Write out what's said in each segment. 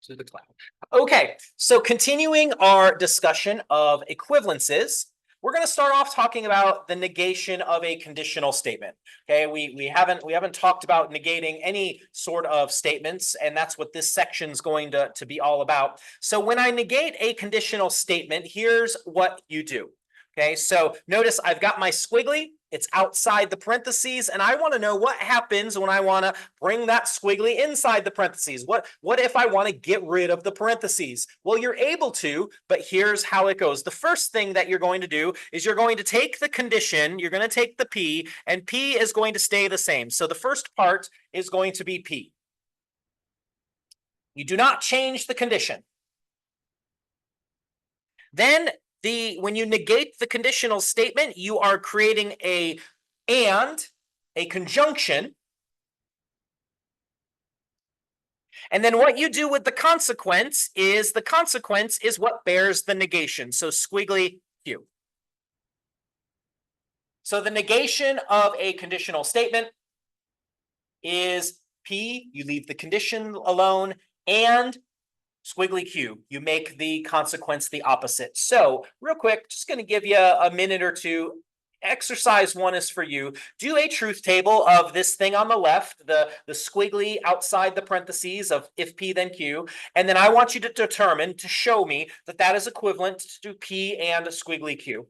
to the cloud. Okay, so continuing our discussion of equivalences, we're going to start off talking about the negation of a conditional statement. Okay, we haven't talked about negating any sort of statements, and that's what this section is going to be all about. So when I negate a conditional statement, here's what you do. Okay, so notice I've got my squiggly, it's outside the parentheses, and I want to know what happens when I want to bring that squiggly inside the parentheses. What if I want to get rid of the parentheses? Well, you're able to, but here's how it goes. The first thing that you're going to do is you're going to take the condition, you're going to take the P, and P is going to stay the same. So the first part is going to be P. You do not change the condition. Then when you negate the conditional statement, you are creating a conjunction. And then what you do with the consequence is what bears the negation. So squiggly Q. So the negation of a conditional statement is P, you leave the condition alone, and squiggly Q, you make the consequence the opposite. So real quick, just going to give you a minute or two. Exercise 1 is for you. Do a truth table of this thing on the left, the squiggly outside the parentheses of if P then Q. And then I want you to determine, to show me that that is equivalent to P and squiggly Q.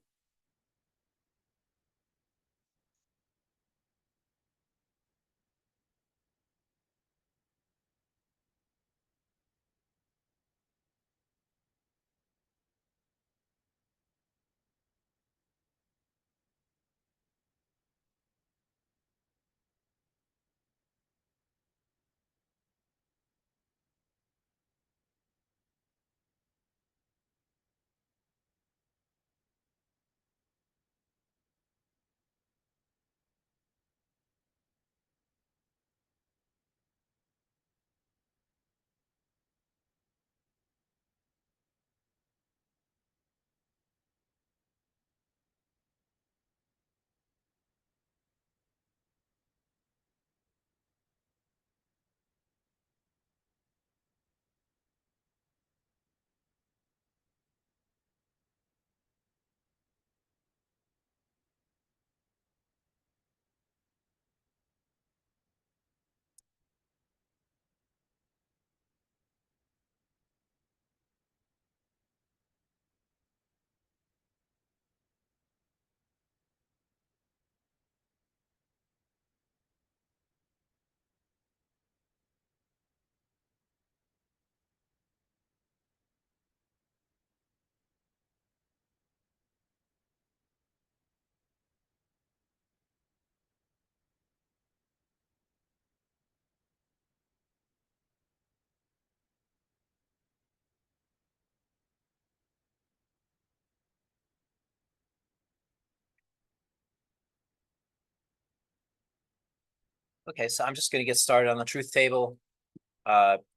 Okay, so I'm just going to get started on the truth table.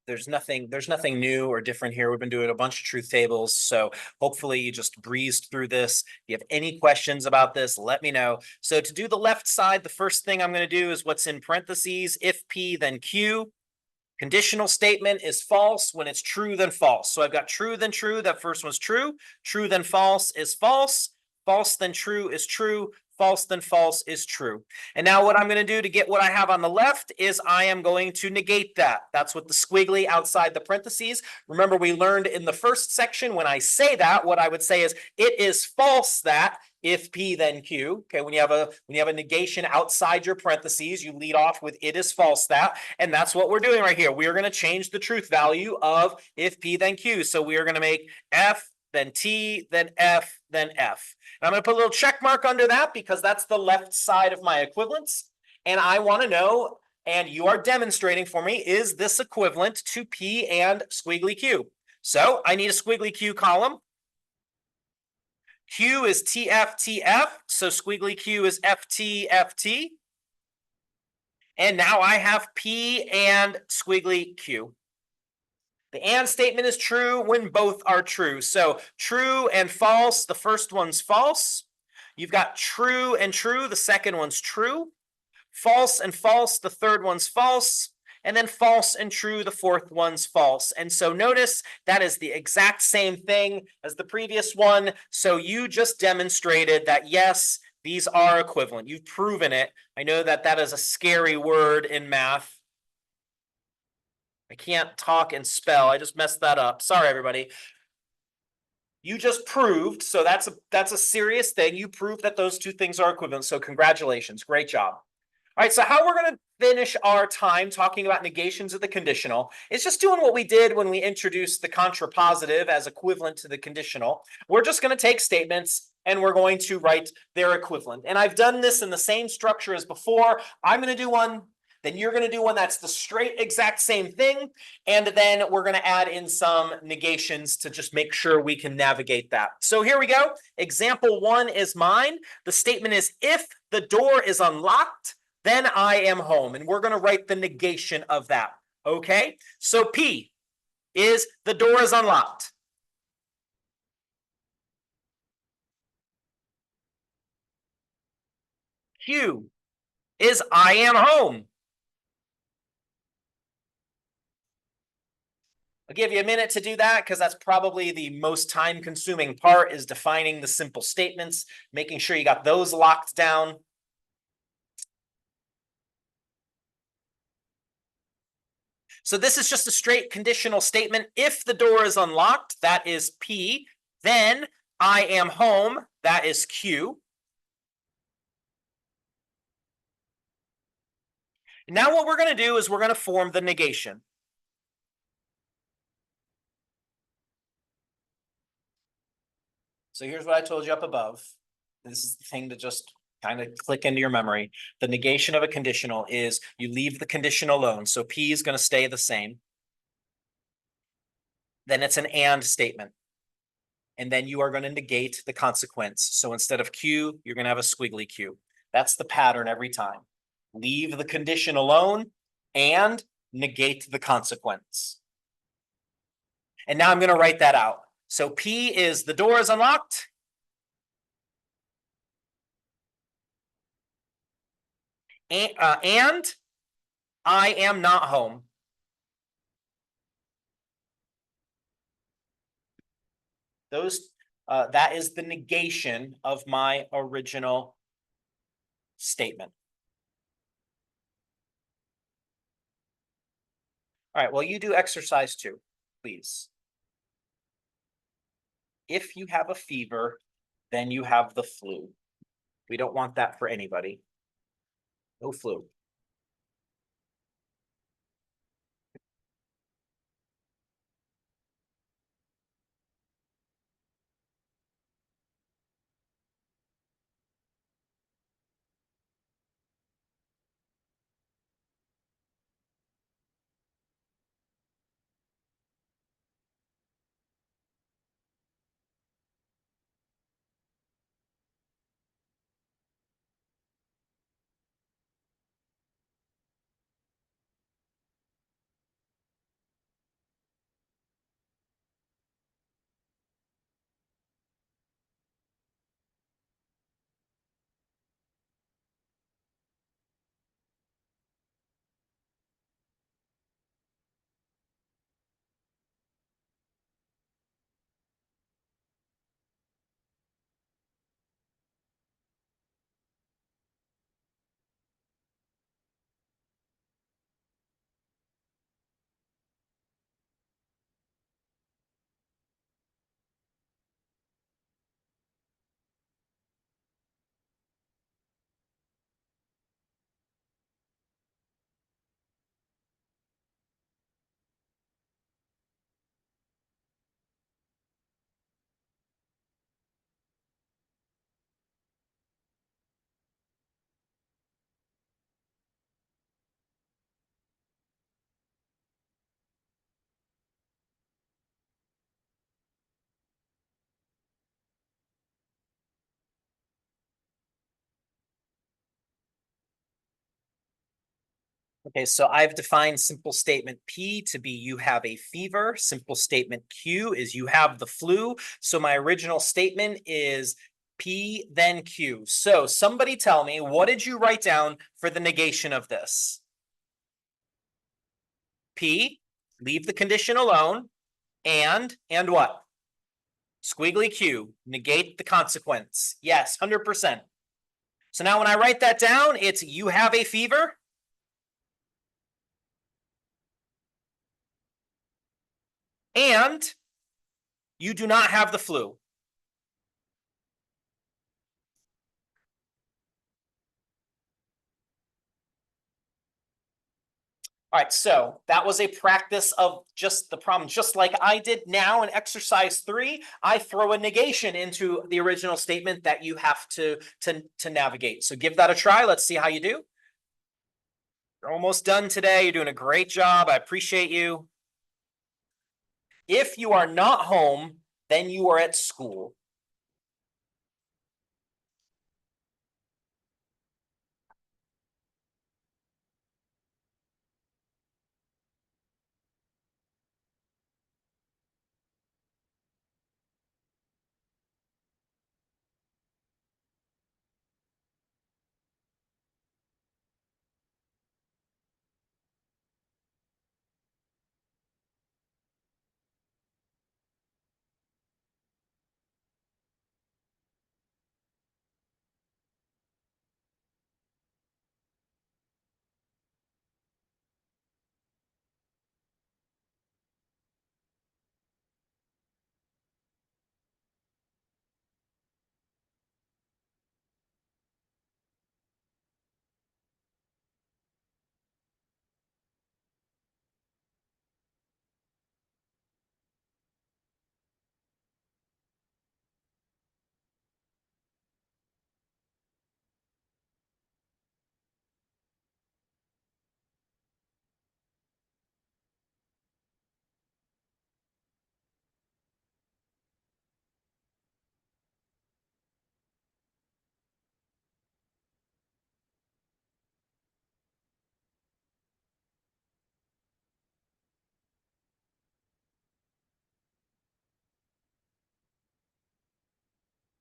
There's nothing new or different here. We've been doing a bunch of truth tables, so hopefully you just breezed through this. If you have any questions about this, let me know. So to do the left side, the first thing I'm going to do is what's in parentheses, if P then Q. Conditional statement is false when it's true then false. So I've got true then true, that first one's true. True then false is false. False then true is true. False then false is true. And now what I'm going to do to get what I have on the left is I am going to negate that. That's what the squiggly outside the parentheses. Remember, we learned in the first section, when I say that, what I would say is it is false that if P then Q. Okay, when you have a negation outside your parentheses, you lead off with it is false that, and that's what we're doing right here. We are going to change the truth value of if P then Q. So we are going to make F then T, then F, then F. And I'm going to put a little check mark under that because that's the left side of my equivalence. And I want to know, and you are demonstrating for me, is this equivalent to P and squiggly Q? So I need a squiggly Q column. Q is TF, TF, so squiggly Q is FT, FT. And now I have P and squiggly Q. The and statement is true when both are true. So true and false, the first one's false. You've got true and true, the second one's true. False and false, the third one's false. and then false and true, the fourth one's false. And so notice that is the exact same thing as the previous one. So you just demonstrated that, yes, these are equivalent. You've proven it. I know that that is a scary word in math. I can't talk and spell. I just messed that up. Sorry, everybody. You just proved, so that's a serious thing. You proved that those two things are equivalent. So congratulations. Great job. All right, so how we're going to finish our time talking about negations of the conditional is just doing what we did when we introduced the contrapositive as equivalent to the conditional. We're just going to take statements and we're going to write their equivalent. And I've done this in the same structure as before. I'm going to do one, then you're going to do one that's the straight exact same thing. And then we're going to add in some negations to just make sure we can navigate that. So here we go. Example 1 is mine. The statement is, if the door is unlocked, then I am home. And we're going to write the negation of that. Okay? So P is the door is unlocked. Q is I am home. I'll give you a minute to do that because that's probably the most time consuming part, is defining the simple statements, making sure you got those locked down. So this is just a straight conditional statement. If the door is unlocked, that is P. Then I am home, that is Q. Now what we're going to do is we're going to form the negation. So here's what I told you up above. This is the thing to just kind of click into your memory. The negation of a conditional is you leave the condition alone. So P is going to stay the same. Then it's an and statement. And then you are going to negate the consequence. So instead of Q, you're going to have a squiggly Q. That's the pattern every time. Leave the condition alone and negate the consequence. And now I'm going to write that out. So P is the door is unlocked. And I am not home. That is the negation of my original statement. All right, well, you do exercise 2, please. If you have a fever, then you have the flu. We don't want that for anybody. No flu. Okay, so I've defined simple statement P to be you have a fever. Simple statement Q is you have the flu. So my original statement is P, then Q. So somebody tell me, what did you write down for the negation of this? P, leave the condition alone, and what? Squiggly Q, negate the consequence. Yes, 100%. So now when I write that down, it's you have a fever and you do not have the flu. All right, so that was a practice of just the problem, just like I did. Now in exercise 3, I throw a negation into the original statement that you have to navigate. So give that a try. Let's see how you do. You're almost done today. You're doing a great job. I appreciate you. If you are not home, then you are at school.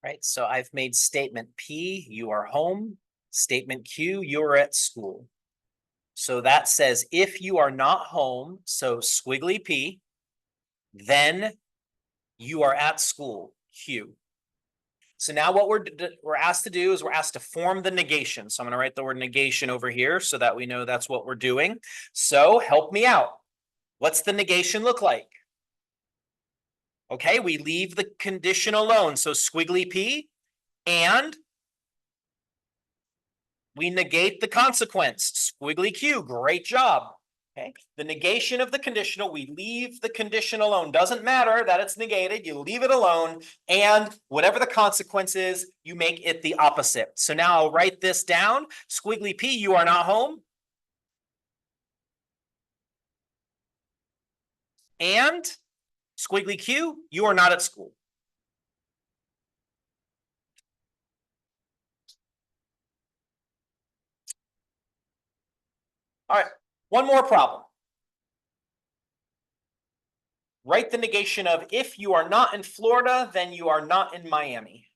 Right, so I've made statement P, you are home. Statement Q, you're at school. So that says if you are not home, so squiggly P, then you are at school, Q. So now what we're asked to do is we're asked to form the negation. So I'm going to write the word negation over here so that we know that's what we're doing. So help me out. What's the negation look like? Okay, we leave the condition alone. So squiggly P, and we negate the consequence. Squiggly Q, great job. Okay, the negation of the conditional, we leave the condition alone. Doesn't matter that it's negated, you leave it alone, and whatever the consequence is, you make it the opposite. So now I'll write this down. Squiggly P, you are not home. And squiggly Q, you are not at school. All right, one more problem. Write the negation of if you are not in Florida, then you are not in Miami.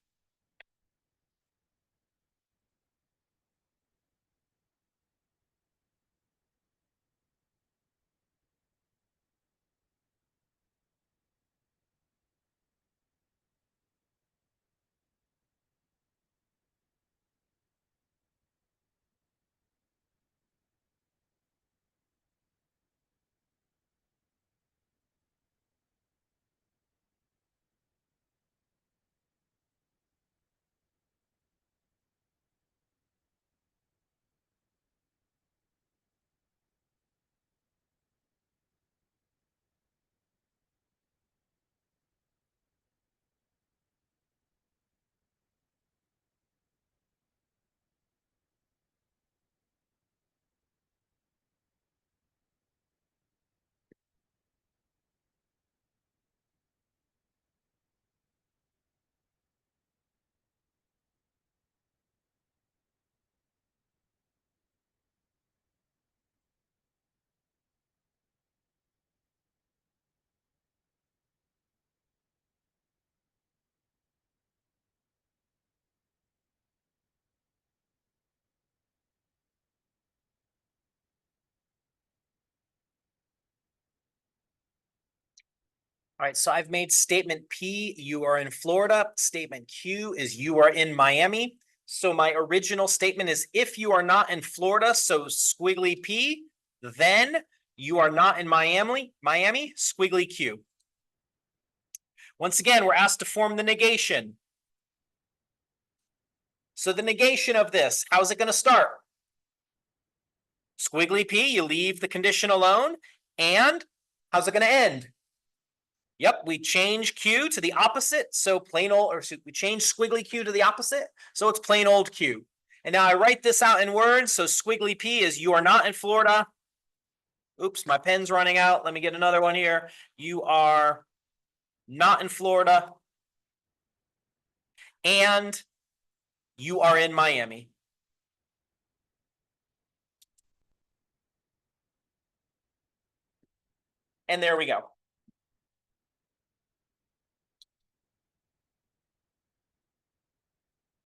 All right, so I've made statement P, you are in Florida. Statement Q is you are in Miami. So my original statement is if you are not in Florida, so squiggly P, then you are not in Miami, squiggly Q. Once again, we're asked to form the negation. So the negation of this, how's it going to start? Squiggly P, you leave the condition alone. And how's it going to end? Yep, we change Q to the opposite. So plain old, or we change squiggly Q to the opposite. So it's plain old Q. And now I write this out in words. So squiggly P is you are not in Florida. Oops, my pen's running out. Let me get another one here. You are not in Florida. And you are in Miami. And there we go.